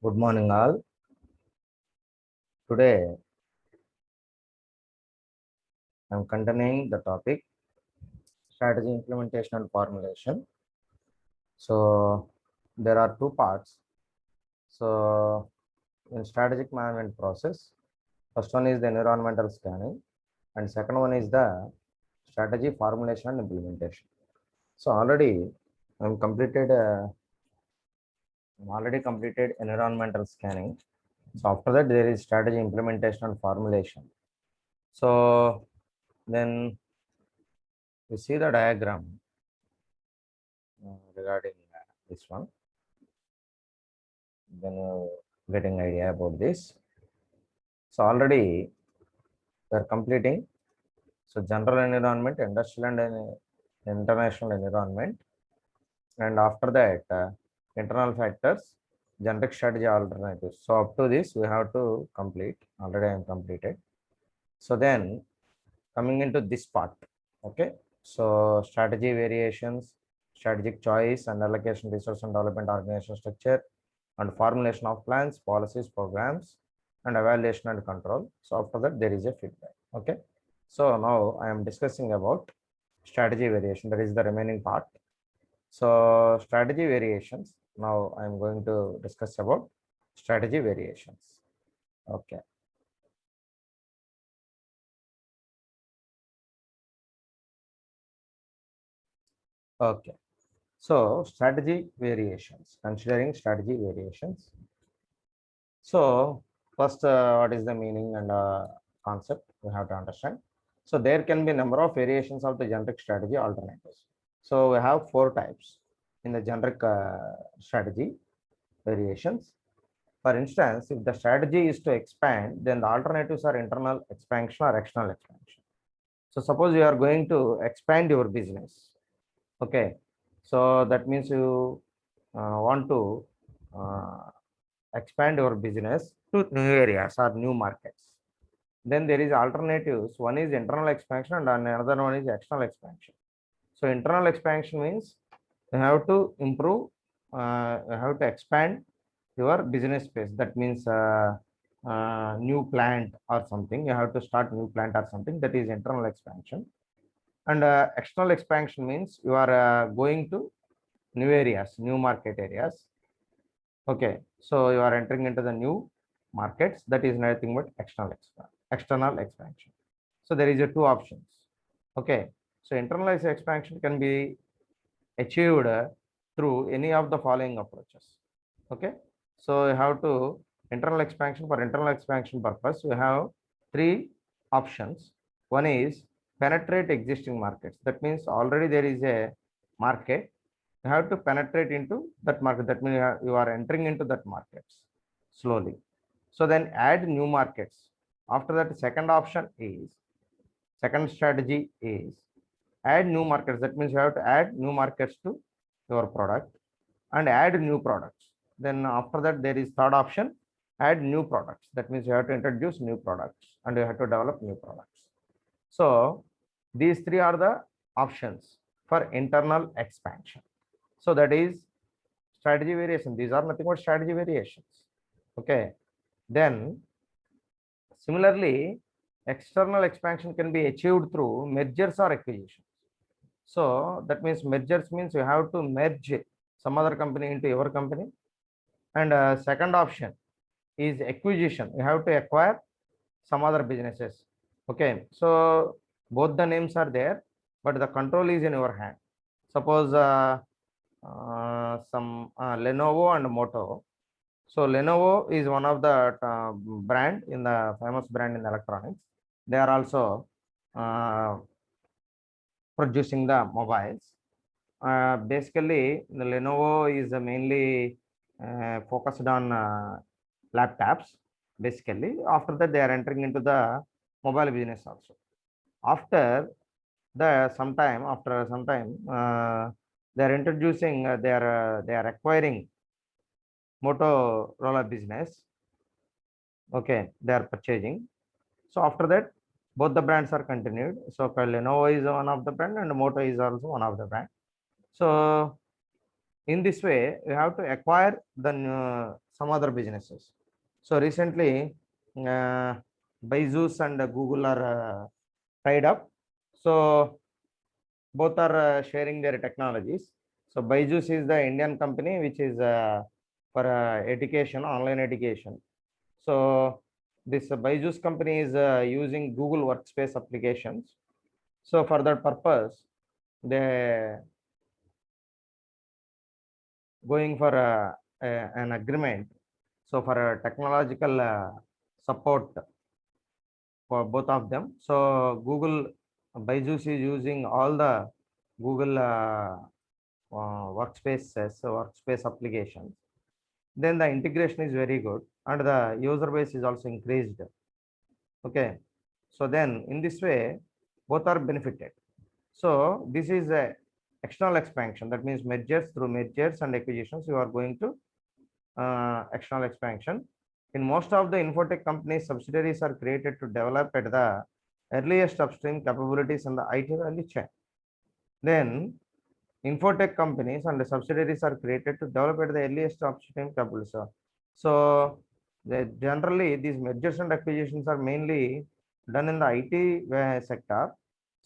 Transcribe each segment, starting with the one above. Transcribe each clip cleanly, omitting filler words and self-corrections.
Good morning, all. Today, I am continuing the topic strategy implementation and formulation. So, there are two parts. So, in strategic management process, first one is the environmental scanning, and second one is the strategy formulation and implementation. So, I'm completed. Already completed environmental scanning. So after that, there is strategy implementation and formulation. So then you see the diagram regarding this one. Then getting idea about this. So already we are completing. So general environment, industrial and international environment, and after that internal factors, generic strategy alternatives. So up to this we have to complete. Already I am completed. So then coming into this part, okay. So strategy variations, strategic choice and allocation, resource and development, organization structure, and formulation of plans, policies, programs, and evaluation and control. So after that, there is a feedback. Okay. So now I am discussing about strategy variation. That is the remaining part. So strategy variations. Now I am going to discuss about strategy variations. Okay. Okay. So strategy variations, considering strategy variations. So first, what is the meaning and concept we have to understand. So there can be a number of variations of the generic strategy alternatives. So we have 4 types in the generic strategy variations. For instance, if the strategy is to expand, then the alternatives are internal expansion or external expansion. So suppose you are going to expand your business. Okay. So that means you want to expand your business to new areas or new markets. Then there is alternatives. One is internal expansion and another one is external expansion. So internal expansion means you have to improve, you have to expand your business space. That means new plant or something. You have to start new plant or something. That is internal expansion. And external expansion means you are going to new areas, new market areas. Okay, so you are entering into the new markets. That is nothing but external expansion. So there is a 2 options. Okay, so internalized expansion can be achieved through any of the following approaches. Okay, so you have to internal expansion. For internal expansion purpose, we have 3 options. One is penetrate existing markets. That means already there is a market. You have to penetrate into that market. That means you are entering into that markets slowly. So then add new markets. After that, second strategy is add new markets. That means you have to add new markets to your product and add new products. Then after that, there is third option, add new products. That means you have to introduce new products and you have to develop new products. So these 3 are the options for internal expansion. So that is strategy variation. These are nothing but strategy variations. Okay. Then similarly, external expansion can be achieved through mergers or acquisitions. So that means mergers means you have to merge some other company into your company. And second option is acquisition. You have to acquire some other businesses. Okay. So both the names are there, but the control is in your hand. Suppose some Lenovo and Moto. So Lenovo is one of the brand in the famous brand in electronics. They are also producing the mobiles. Basically, the Lenovo is mainly focused on laptops. Basically, after that they are entering into the mobile business also. After some time, they are introducing, they are acquiring Motorola business. Okay, they are purchasing. So after that, both the brands are continued. So Lenovo is one of the brand and Moto is also one of the brand. So in this way, you have to acquire the some other businesses. So recently, Byju's and Google are tied up. So both are sharing their technologies. So Byju's is the Indian company which is for education, online education. So this Byju's company is using Google Workspace applications. So for that purpose, they going for an agreement. So for a technological support for both of them. So Google Byju's is using all the Google workspace applications. Then the integration is very good and the user base is also increased. Okay. So then in this way, both are benefited. So this is a external expansion. That means mergers, through mergers and acquisitions, you are going to external expansion. In most of the infotech companies, subsidiaries are created to develop at the earliest upstream capabilities in the IT value chain. Then infotech companies and the subsidiaries are created to develop at the earliest upstream capabilities. So generally these mergers and acquisitions are mainly done in the IT sector.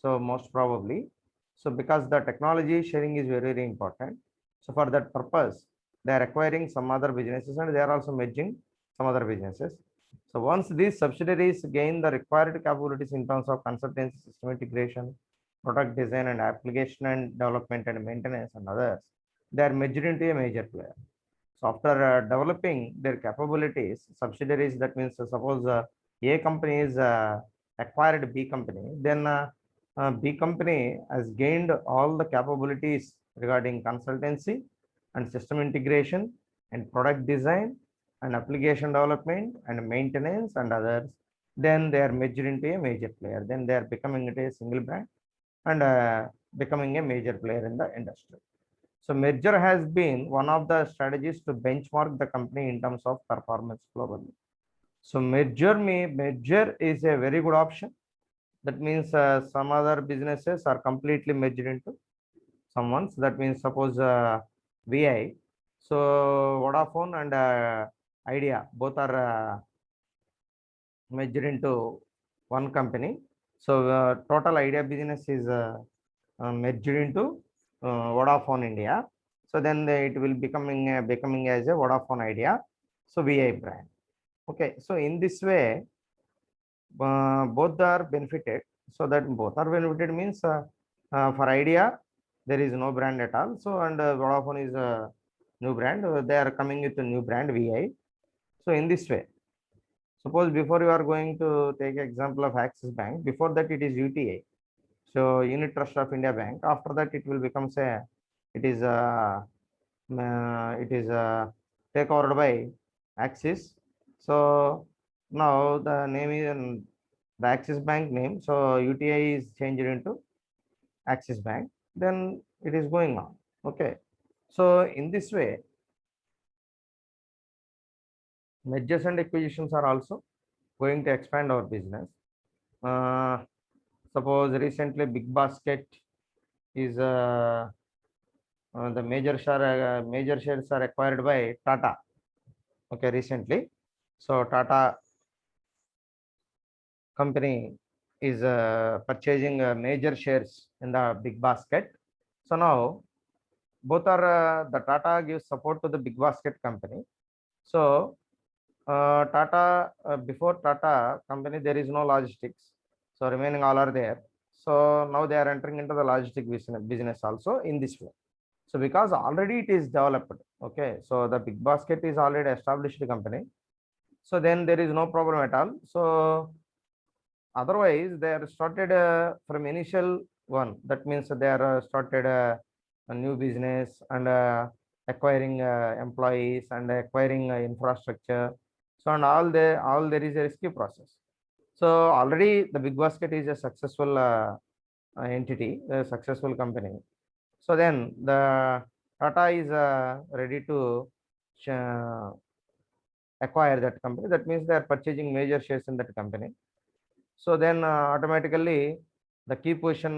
So most probably, so because the technology sharing is very, very important. So for that purpose, they are acquiring some other businesses and they are also merging some other businesses. So once these subsidiaries gain the required capabilities in terms of consultancy, system integration, product design and application and development and maintenance and others, they are merged into a major player. So after developing their capabilities, subsidiaries, that means suppose A company is acquired B company, then B company has gained all the capabilities regarding consultancy and system integration and product design and application development and maintenance and others. Then they are merged into a major player. Then they are becoming into a single brand and becoming a major player in the industry. So merger has been one of the strategies to benchmark the company in terms of performance globally. So merger is a very good option. That means some other businesses are completely merged into someone's. That means suppose VI. So Vodafone and Idea both are merged into one company. So total Idea business is merged into Vodafone India. So then it will becoming as a Vodafone Idea. So VI brand. Okay. So in this way, both are benefited. So that both are benefited means for Idea there is no brand at all. So and Vodafone is a new brand. They are coming with a new brand VI. So in this way, suppose before you are going to take example of Axis Bank, before that it is UTI. So Unit Trust of India Bank. After that, it will become say it is take over by Axis. So now the name is the Axis Bank name. So UTI is changed into Axis Bank. Then it is going on. Okay. So in this way, mergers and acquisitions are also going to expand our business. Suppose recently Big Basket is the major shares are acquired by Tata. Okay, recently. So Tata company is purchasing major shares in the Big Basket. So now both are the Tata gives support to the Big Basket company. So Tata before Tata company there is no logistics. So remaining all are there. So now they are entering into the logistic business also in this way. So because already it is developed, okay. So the Big Basket is already established company. So then there is no problem at all. So otherwise they are started from initial one. That means they are started a new business and acquiring employees and acquiring infrastructure. So and all there is a risky process. So already the Big Basket is a successful entity, a successful company. So then the Tata is ready to acquire that company. That means they are purchasing major shares in that company. So then automatically the key position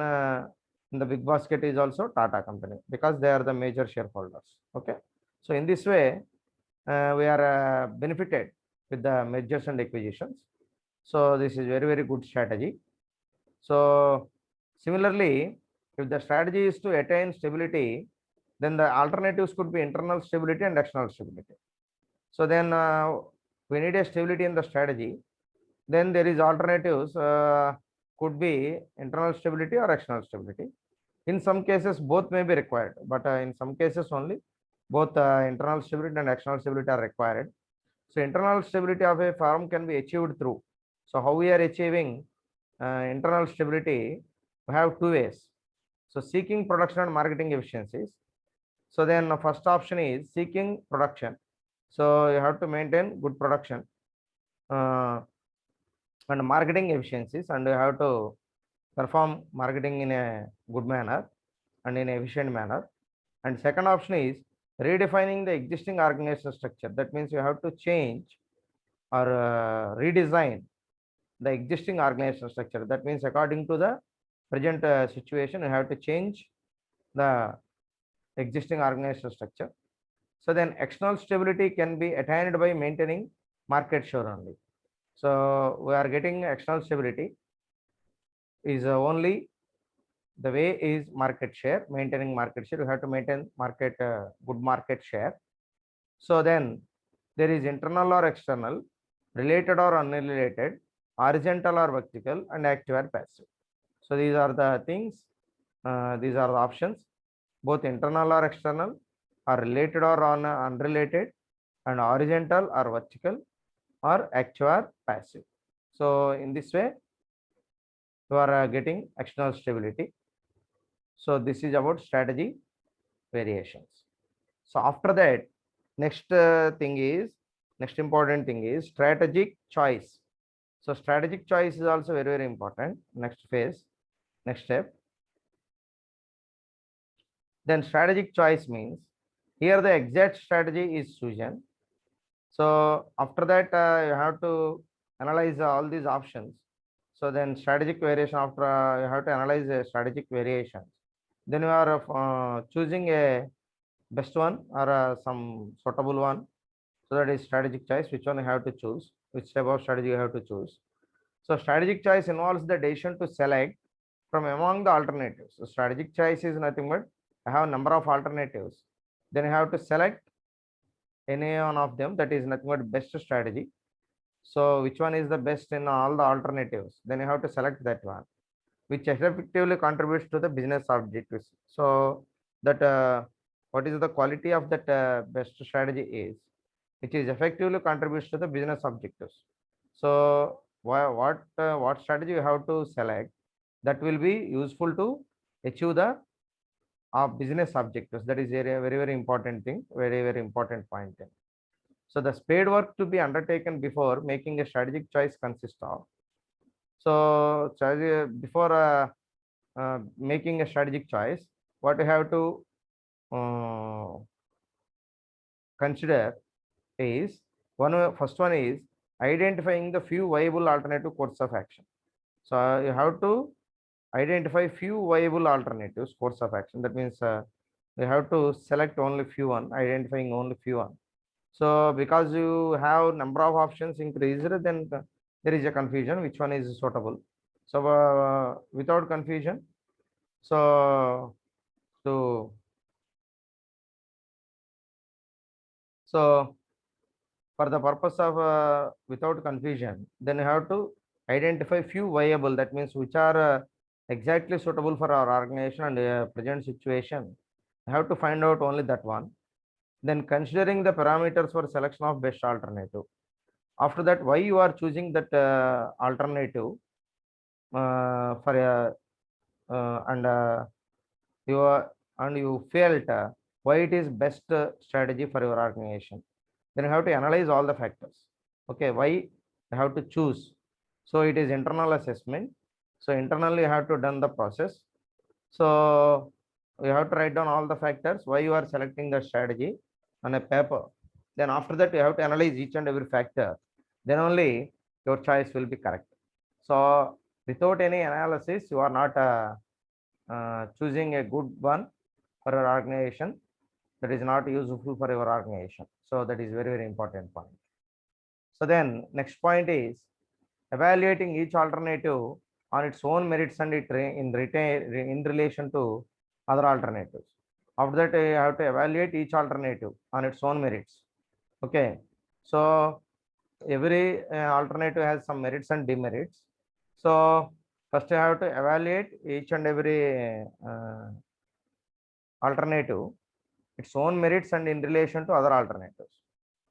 in the Big Basket is also Tata company because they are the major shareholders. Okay. So in this way, we are benefited with the mergers and acquisitions. So this is very, very good strategy. So similarly, if the strategy is to attain stability, then the alternatives could be internal stability and external stability. So then we need a stability in the strategy. Then there is alternatives, could be internal stability or external stability. In some cases, both may be required, but in some cases only both internal stability and external stability are required. So internal stability of a firm can be achieved through. So how we are achieving internal stability, we have two ways. So seeking production and marketing efficiencies. So then the first option is seeking production. So you have to maintain good production and marketing efficiencies, and you have to perform marketing in a good manner and in an efficient manner. And second option is redefining the existing organizational structure. That means you have to change or redesign the existing organizational structure. That means according to the present situation, you have to change the existing organizational structure. So then external stability can be attained by maintaining market share only. So we are getting external stability is only the way is market share, maintaining market share. You have to maintain market, good market share. So then there is internal or external, related or unrelated, horizontal or vertical, and active or passive. So these are the things, these are the options, both internal or external, or related or unrelated, and horizontal or vertical, or active or passive. So in this way, you are getting external stability. So this is about strategy variations. So after that, next next important thing is strategic choice. So strategic choice is also very, very important. Next phase, next step. Then strategic choice means here the exact strategy is chosen. So after that, you have to analyze all these options. So then strategic variation, after you have to analyze the strategic variations. Then you are choosing a best one or some suitable one. So that is strategic choice, which one you have to choose, which type of strategy you have to choose. So strategic choice involves the decision to select from among the alternatives. So strategic choice is nothing but I have a number of alternatives. Then you have to select any one of them, that is nothing but best strategy. So which one is the best in all the alternatives? Then you have to select that one, which effectively contributes to the business objectives. So that what is the quality of that best strategy is, which is effectively contributes to the business objectives. So what strategy you have to select that will be useful to achieve the business objectives. That is a very, very important thing, very, very important point. So the spade work to be undertaken before making a strategic choice consists of. So before making a strategic choice, what you have to uh, consider is first one is identifying the few viable alternative course of action. So you have to identify few viable alternatives course of action. That means you have to select only few one, identifying only few one. So because you have number of options increased, then there is a confusion which one is suitable. So without confusion, so to so for the purpose of without confusion, then you have to identify few viable. That means which are exactly suitable for our organization and present situation. You have to find out only that one. Then considering the parameters for selection of best alternative. After that, why you are choosing that alternative for a and you are and you felt why it is best strategy for your organization. Then you have to analyze all the factors. Okay, why you have to choose? So it is internal assessment. So internally you have to done the process. So you have to write down all the factors why you are selecting the strategy on a paper. Then after that you have to analyze each and every factor. Then only your choice will be correct. So without any analysis, you are not choosing a good one for your organization. that is not useful for your organization. So that is very, very important point. So then next point is evaluating each alternative on its own merits and in relation to other alternatives. After that, you have to evaluate each alternative on its own merits. Okay. So every alternative has some merits and demerits. So first you have to evaluate each and every alternative its own merits and in relation to other alternatives.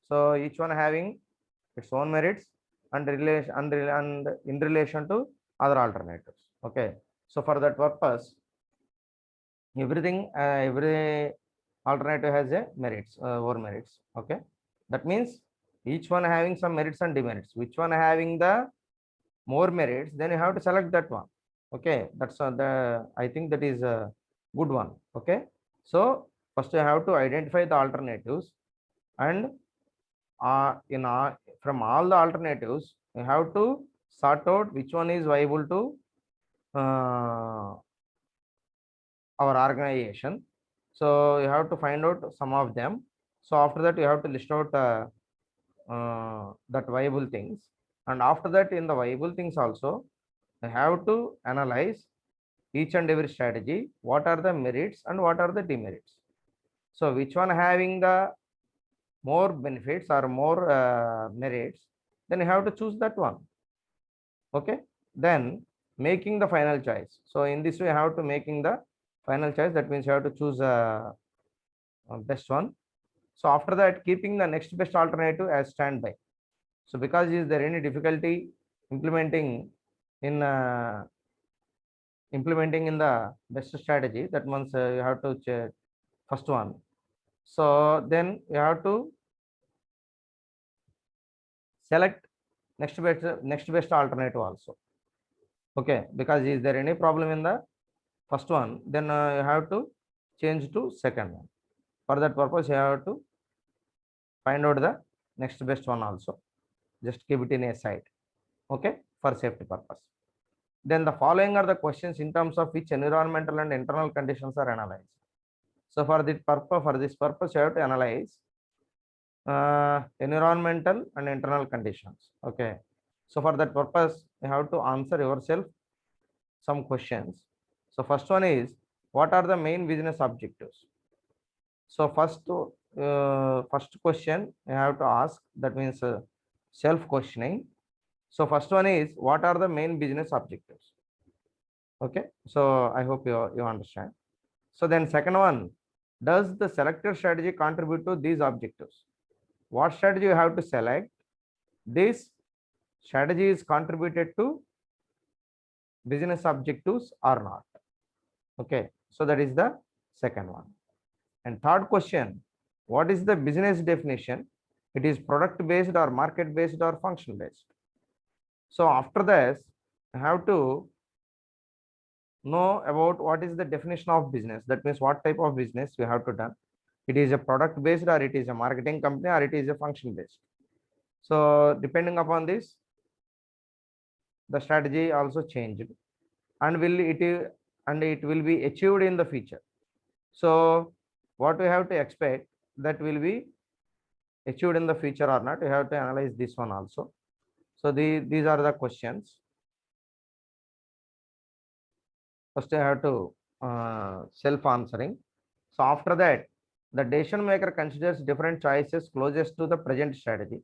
So each one having its own merits and relation and in relation to other alternatives. Okay. So for that purpose, every alternative has a merits or merits. Okay. That means each one having some merits and demerits. Which one having the more merits, then you have to select that one. Okay. That's the I think that is a good one. Okay. So first you have to identify the alternatives, and from all the alternatives you have to sort out which one is viable to our organization. So you have to find out some of them. So after that you have to list out that viable things, and after that in the viable things also you have to analyze each and every strategy, what are the merits and what are the demerits. So which one having the more benefits or more merits, then you have to choose that one. Okay. Then making the final choice. So in this way you have to making the final choice. That means you have to choose a best one. So after that, keeping the next best alternative as standby. So because is there any difficulty implementing in the best strategy, that means you have to check first one. So then you have to select next best alternative also. Okay, because is there any problem in the first one, then you have to change to second one. For that purpose, you have to find out the next best one also. Just keep it in a side. Okay, for safety purpose. Then the following are the questions in terms of which environmental and internal conditions are analyzed. So for this purpose, you have to analyze environmental and internal conditions. Okay. So for that purpose, you have to answer yourself some questions. So first one is, what are the main business objectives? So first question you have to ask, that means self questioning. So first one is, what are the main business objectives? Okay. So I hope you understand. So then second one, does the selected strategy contribute to these objectives? What strategy you have to select? This strategy is contributed to business objectives or not. Okay. So that is the second one. And third question, what is the business definition? It is product based or market based or function based. So after this, I have to know about what is the definition of business. That means what type of business we have to done. It is a product based, or it is a marketing company, or it is a function based. So depending upon this, the strategy also changed, and it will be achieved in the future. So what we have to expect that will be achieved in the future or not, you have to analyze this one also. So these are the questions. First I have to self answering. So after that, the decision maker considers different choices closest to the present strategy.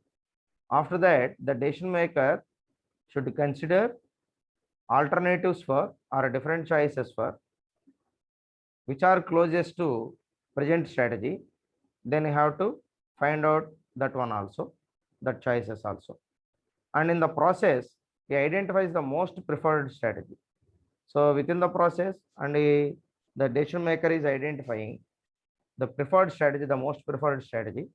After that, the decision maker should consider alternatives for or different choices for which are closest to present strategy. Then you have to find out that one also, that choices also. And in the process, he identifies the most preferred strategy. So within the process, and the decision maker is identifying the preferred strategy, the most preferred strategy.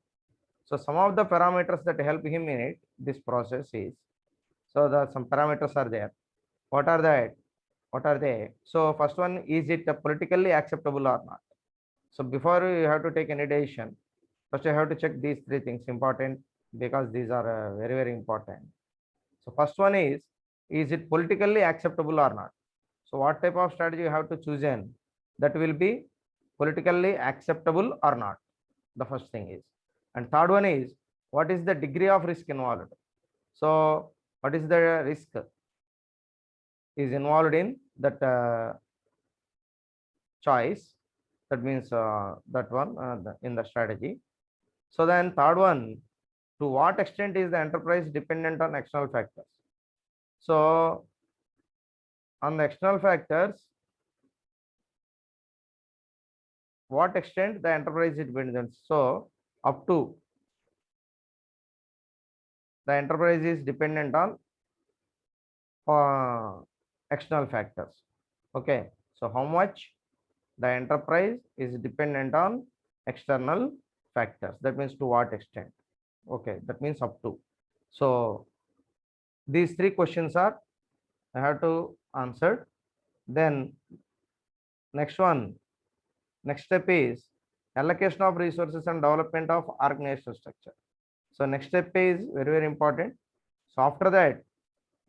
So some of the parameters that help him in this process is, so some parameters are there. What are that? What are they? So first one, is it politically acceptable or not? So before you have to take any decision, first you have to check these three things important, because these are very, very important. So first one is it politically acceptable or not? So what type of strategy you have to choose in that will be politically acceptable or not? The first thing is, and third one is what is the degree of risk involved. So what is the risk is involved in that choice, that means that one in the strategy. So then third one, to what extent is the enterprise dependent on external factors. So on the external factors, what extent the enterprise is dependent. So up to the enterprise is dependent on external factors. Okay, so how much the enterprise is dependent on external factors, that means to what extent. Okay, that means up to. So these three questions are I have to answer. Then next step is allocation of resources and development of organizational structure. So next step is very important. So after that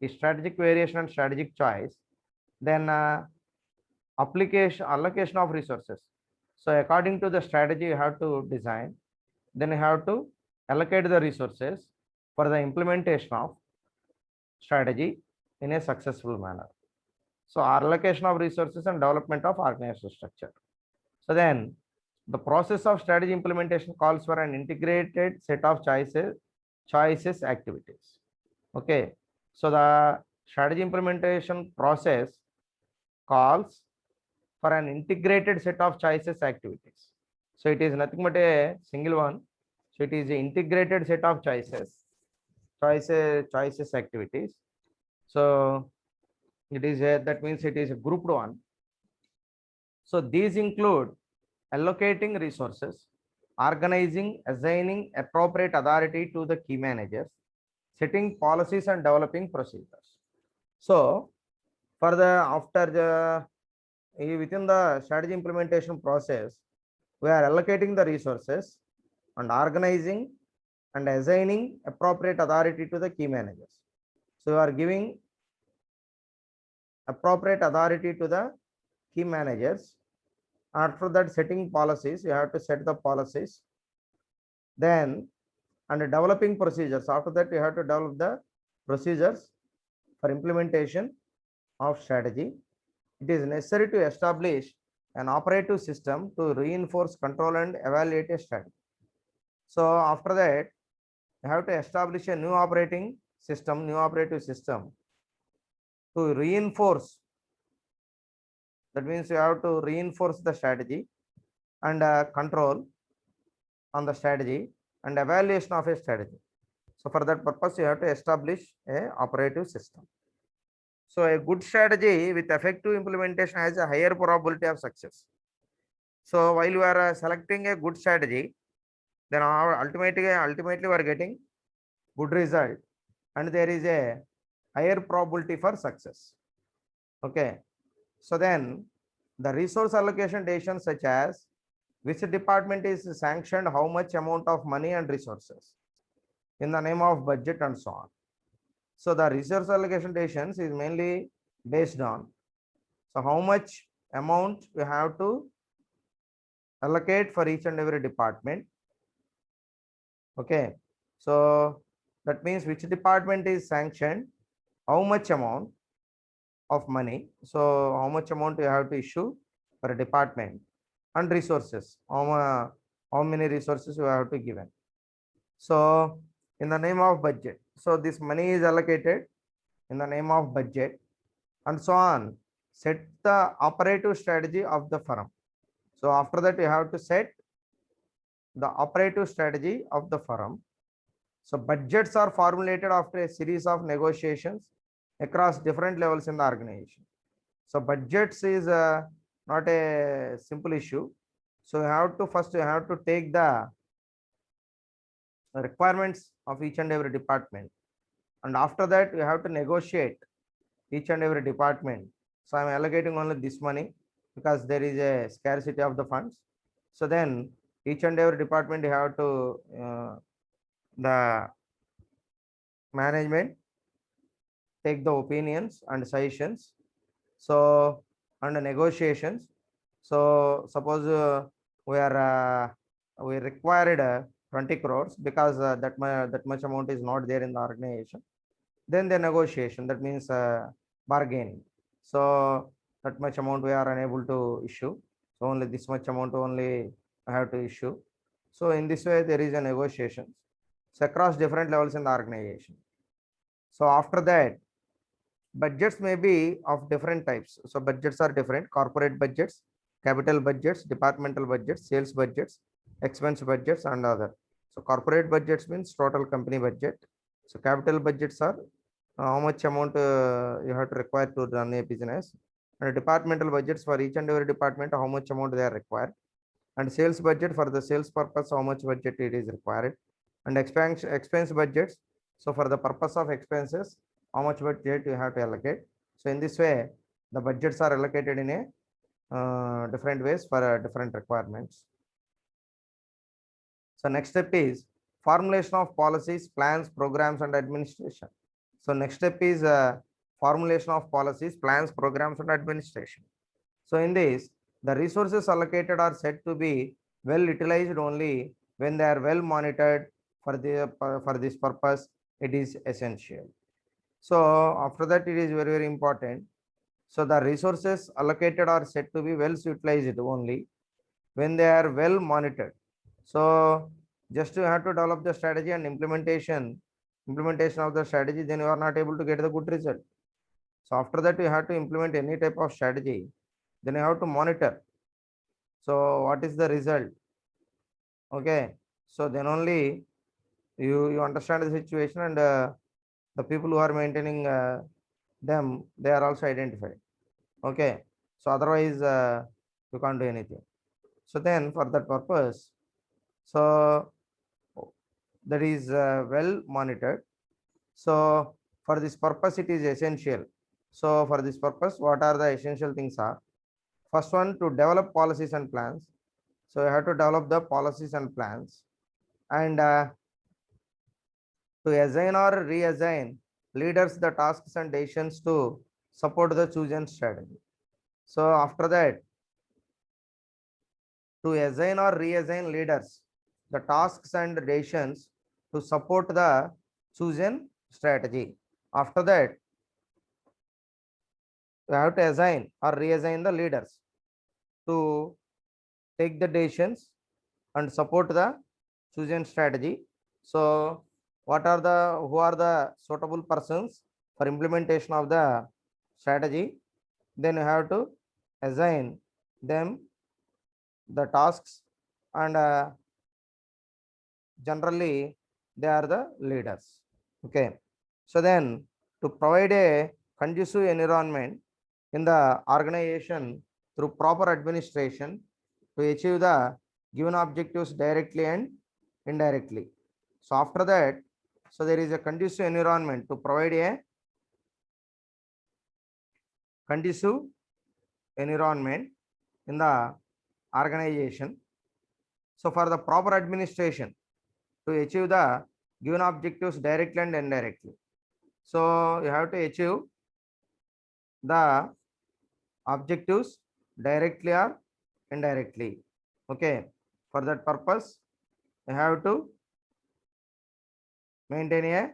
is strategic variation and strategic choice. Then allocation of resources. So according to the strategy you have to design, then you have to allocate the resources for the implementation of strategy in a successful manner. So allocation of resources and development of organizational structure. So then the process of strategy implementation calls for an integrated set of choices activities. Okay, so the strategy implementation process calls for an integrated set of choices activities. So it is nothing but a single one. So it is an integrated set of choices activities. So it is that means it is a grouped one. So these include allocating resources, organizing, assigning appropriate authority to the key managers, setting policies and developing procedures. So for the after the within the strategy implementation process, we are allocating the resources and organizing and assigning appropriate authority to the key managers. So we are giving appropriate authority to the key managers. After that, setting policies, you have to set the policies. Then and developing procedures. After that, you have to develop the procedures for implementation of strategy. It is necessary to establish an operative system to reinforce, control, and evaluate a strategy. So after that, you have to establish a new operative system to reinforce. That means you have to reinforce the strategy and control on the strategy and evaluation of a strategy. So for that purpose, you have to establish a operative system. So a good strategy with effective implementation has a higher probability of success. So while you are selecting a good strategy, then ultimately we are getting good result, and there is a higher probability for success. Okay, so then the resource allocation decisions such as which department is sanctioned, how much amount of money and resources in the name of budget and so on. So the resource allocation decisions is mainly based on so how much amount we have to allocate for each and every department. Okay, so that means which department is sanctioned, how much amount of money, so how much amount you have to issue for a department, and resources, how many resources you have to given. So in the name of budget, so this money is allocated in the name of budget and so on. Set the operative strategy of the firm. So after that, you have to set the operative strategy of the firm. So budgets are formulated after a series of negotiations across different levels in the organization. So budgets is not a simple issue. So you have to first take the requirements of each and every department, and after that you have to negotiate each and every department. So I'm allocating only this money because there is a scarcity of the funds. So then each and every department you have to the management take the opinions and suggestions. So under negotiations, so suppose we are we required 20 crores because that much amount is not there in the organization. Then the negotiation, that means bargaining. So that much amount we are unable to issue. So only this much amount only I have to issue. So in this way, there is a negotiation. So across different levels in the organization. So after that, budgets may be of different types. So budgets are different: corporate budgets, capital budgets, departmental budgets, sales budgets, expense budgets, and other. So corporate budgets means total company budget. So capital budgets are how much amount you have to require to run a business, and departmental budgets for each and every department, how much amount they are required, and sales budget for the sales purpose, how much budget it is required, and expense budgets. So for the purpose of expenses, how much budget you have to allocate. So in this way, the budgets are allocated in a different ways for different requirements. So next step is formulation of policies, plans, programs, and administration. So next step is formulation of policies, plans, programs, and administration. So in this, the resources allocated are said to be well utilized only when they are well monitored for this purpose. It is essential. So after that, it is very important. So the resources allocated are said to be well utilized only when they are well monitored. So just you have to develop the strategy and implementation of the strategy, then you are not able to get the good result. So after that, you have to implement any type of strategy, then you have to monitor. So what is the result? Okay. So then only you understand the situation, and the people who are maintaining them, they are also identified. Okay. So otherwise, you can't do anything. So then for that purpose, so that is well monitored. So for this purpose, it is essential. So for this purpose, what are the essential things are? First one, to develop policies and plans. So you have to develop the policies and plans, and to assign or reassign leaders the tasks and decisions to support the chosen strategy. So after that, to assign or reassign leaders the tasks and decisions to support the chosen strategy. After that, you have to assign or reassign the leaders to take the decisions and support the chosen strategy. So who are the suitable persons for implementation of the strategy? Then you have to assign them the tasks, and generally they are the leaders. Okay. So then, to provide a conducive environment in the organization through proper administration to achieve the given objectives directly and indirectly. So after that, so there is a conducive environment to provide a conducive environment in the organization. So for the proper administration to achieve the given objectives directly and indirectly. So you have to achieve the objectives directly or indirectly. Okay. For that purpose, you have to maintain a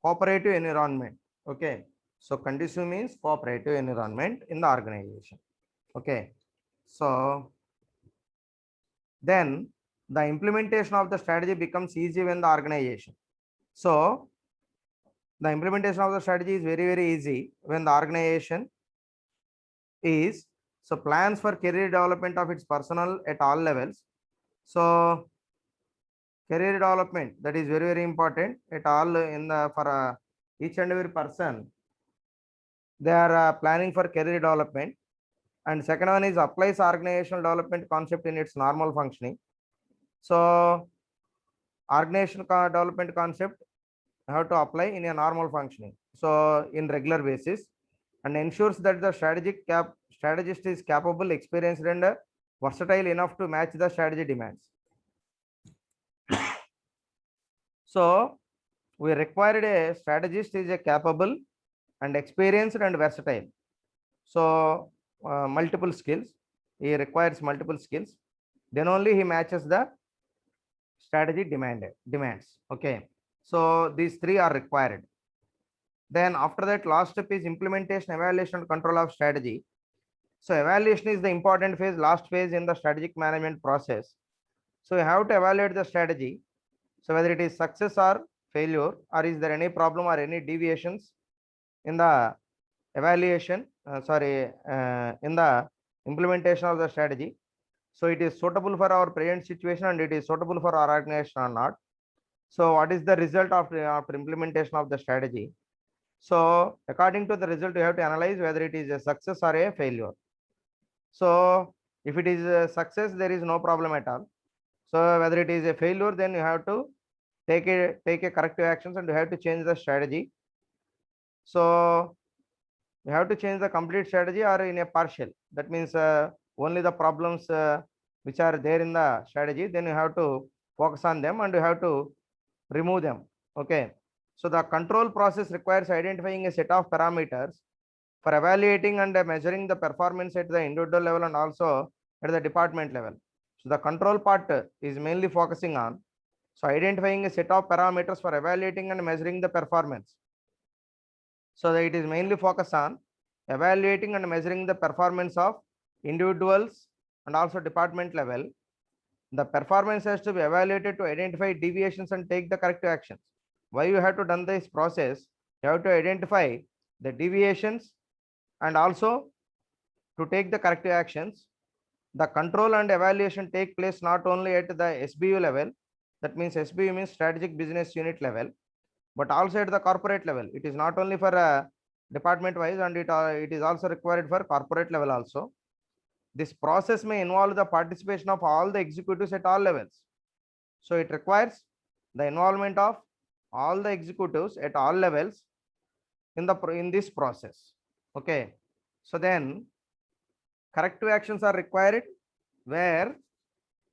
cooperative environment. Okay. So conducive means cooperative environment in the organization. Okay. So then the implementation of the strategy becomes easy when the organization. So the implementation of the strategy is very easy when the organization is, so plans for career development of its personnel at all levels. So career development, that is very important at all in the for each and every person. They are planning for career development. And second one is applies organizational development concept in its normal functioning. So organizational development concept have to apply in a normal functioning, so in regular basis, and ensures that the strategist is capable, experienced, and versatile enough to match the strategy demands. So we required a strategist is a capable and experienced and versatile. So multiple skills, he requires multiple skills, then only he matches the strategy demands. Okay, so these three are required. Then after that, last step is implementation, evaluation, and control of strategy. So evaluation is the important phase, last phase in the strategic management process. So you have to evaluate the strategy. So whether it is success or failure, or is there any problem or any deviations in the evaluation, in the implementation of the strategy. So it is suitable for our present situation and it is suitable for our organization or not. So what is the result of after implementation of the strategy? So according to the result, you have to analyze whether it is a success or a failure. So if it is a success, there is no problem at all. So whether it is a failure, then you have to take a corrective actions and you have to change the strategy. So you have to change the complete strategy or in a partial. That means only the problems which are there in the strategy, then you have to focus on them and you have to remove them. Okay. So the control process requires identifying a set of parameters for evaluating and measuring the performance at the individual level and also at the department level. So the control part is mainly focusing on identifying a set of parameters for evaluating and measuring the performance. So it is mainly focused on evaluating and measuring the performance of individuals and also department level. The performance has to be evaluated to identify deviations and take the corrective actions. Why you have to done this process? You have to identify the deviations and also to take the corrective actions. The control and evaluation take place not only at the SBU level, that means SBU means strategic business unit level, but also at the corporate level. It is not only for department wise and it is also required for corporate level also. This process may involve the participation of all the executives at all levels. So it requires the involvement of all the executives at all levels in this process. Okay. So then corrective actions are required where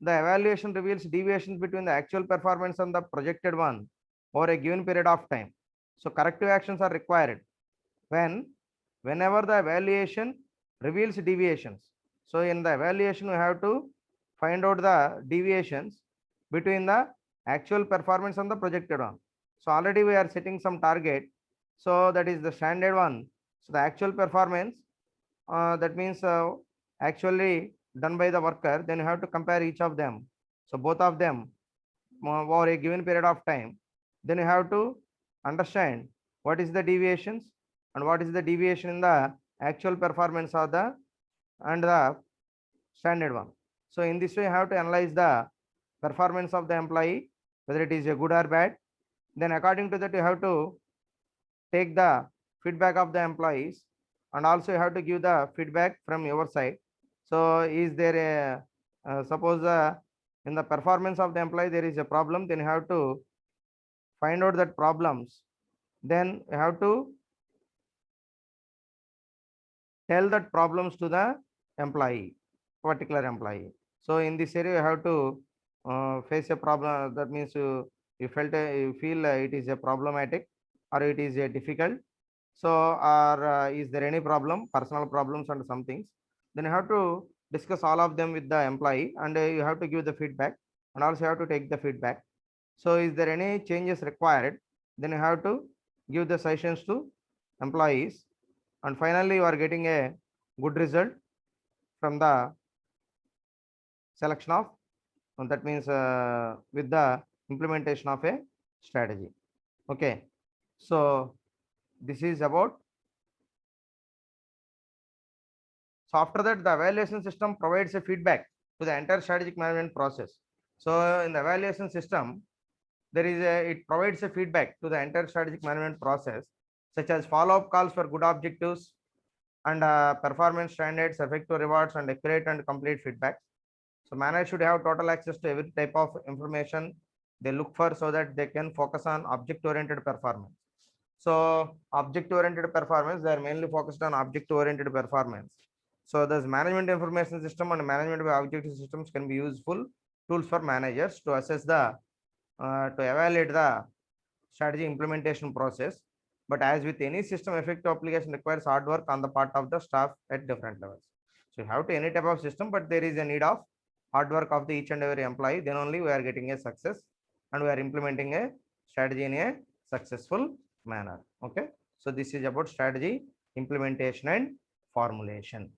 the evaluation reveals deviations between the actual performance and the projected one over a given period of time. So corrective actions are required whenever the evaluation reveals deviations. So in the evaluation, we have to find out the deviations between the actual performance and the projected one. So already we are setting some target. So that is the standard one. So the actual performance, that means actually done by the worker, then you have to compare each of them. So both of them over a given period of time, then you have to understand what is the deviations and what is the deviation in the actual performance of the and the standard one. So in this way, you have to analyze the performance of the employee, whether it is a good or bad. Then according to that, you have to take the feedback of the employees and also you have to give the feedback from your side. So is there a suppose in the performance of the employee there is a problem, then you have to find out that problems. Then you have to tell that problems to the employee, particular employee. So in this area, you have to face a problem. That means you feel it is a problematic or it is a difficult. So or is there any problem, personal problems and some things? Then you have to discuss all of them with the employee and you have to give the feedback and also you have to take the feedback. So is there any changes required? Then you have to give the suggestions to employees and finally you are getting a good result from the selection of, and that means with the implementation of a strategy. Okay, so this is about. So after that, the evaluation system provides a feedback to the entire strategic management process. So in the evaluation system, it provides a feedback to the entire strategic management process, such as follow-up calls for good objectives and performance standards, effective rewards, and accurate and complete feedback. So managers should have total access to every type of information they look for so that they can focus on object-oriented performance. So object-oriented performance, they are mainly focused on object-oriented performance. So this management information system and management by objective systems can be useful tools for managers to assess the to evaluate the strategy implementation process. But as with any system, effective application requires hard work on the part of the staff at different levels. So you have to any type of system, but there is a need of hard work of the each and every employee, then only we are getting a success and we are implementing a strategy in a successful manner. Okay, so this is about strategy, implementation and formulation.